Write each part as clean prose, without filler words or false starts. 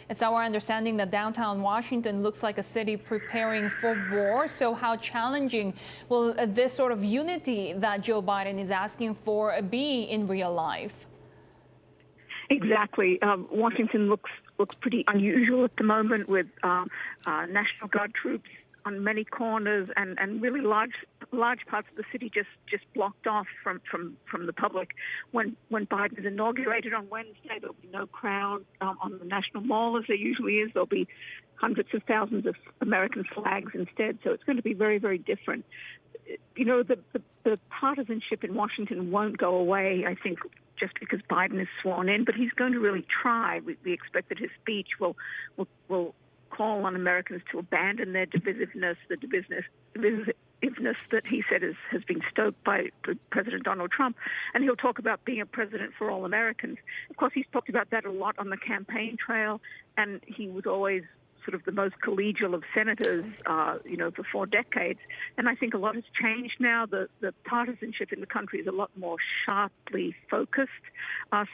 It's our understanding that downtown Washington looks like a city preparing for war. So how challenging will this sort of unity that Joe Biden is asking for be in real life? Exactly. Washington looks pretty unusual at the moment, with National Guard troops on many corners and really large parts of the city just blocked off from the public. When Biden is inaugurated on Wednesday, there'll be no crowd on the National Mall as there usually is. There'll be hundreds of thousands of American flags instead. So it's going to be very, very different. You know, the partisanship in Washington won't go away, I think, just because Biden is sworn in, but he's going to really try. We expect that his speech will call on Americans to abandon their divisiveness, the divisiveness that he said has been stoked by President Donald Trump. And he'll talk about being a president for all Americans. Of course, he's talked about that a lot on the campaign trail, and he was always sort of the most collegial of senators, for 4 decades. And I think a lot has changed now. The partisanship in the country is a lot more sharply focused.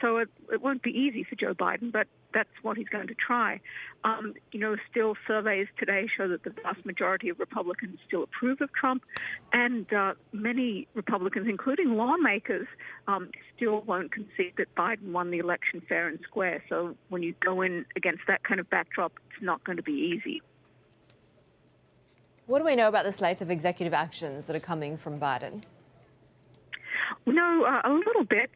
So it won't be easy for Joe Biden, but that's what he's going to try. Still surveys today show that the vast majority of Republicans still approve of Trump, and many Republicans, including lawmakers, still won't concede that Biden won the election fair and square. So when you go in against that kind of backdrop, it's not going to be easy. What do we know about the slate of executive actions that are coming from Biden? We know a little bit.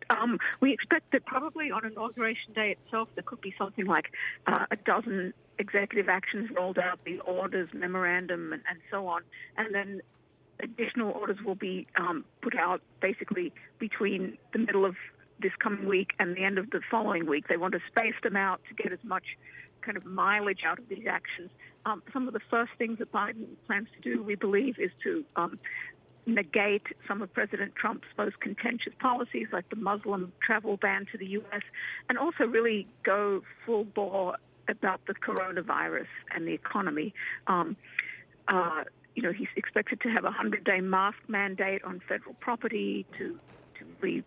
We expect that probably on Inauguration Day itself, there could be something like a dozen executive actions rolled out, the orders, memorandum, and so on. And then additional orders will be put out basically between the middle of this coming week and the end of the following week. They want to space them out to get as much kind of mileage out of these actions. Some of the first things that Biden plans to do, we believe, is to negate some of President Trump's most contentious policies, like the Muslim travel ban to the U.S., and also really go full bore about the coronavirus and the economy. He's expected to have a 100-day mask mandate on federal property to really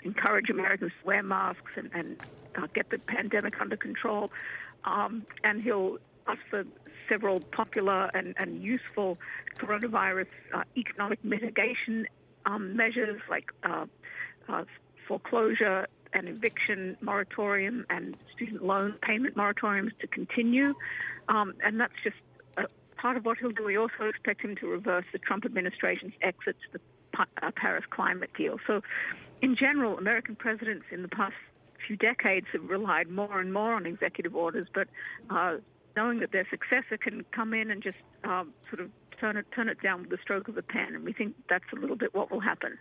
encourage Americans to wear masks and get the pandemic under control. And he'll ask for several popular and useful coronavirus economic mitigation measures, like foreclosure and eviction moratorium and student loan payment moratoriums to continue. And that's just part of what he'll do. We also expect him to reverse the Trump administration's exit to the Paris climate deal. So in general, American presidents in the past few decades have relied more and more on executive orders, but knowing that their successor can come in and just sort of turn it down with the stroke of a pen. And we think that's a little bit what will happen.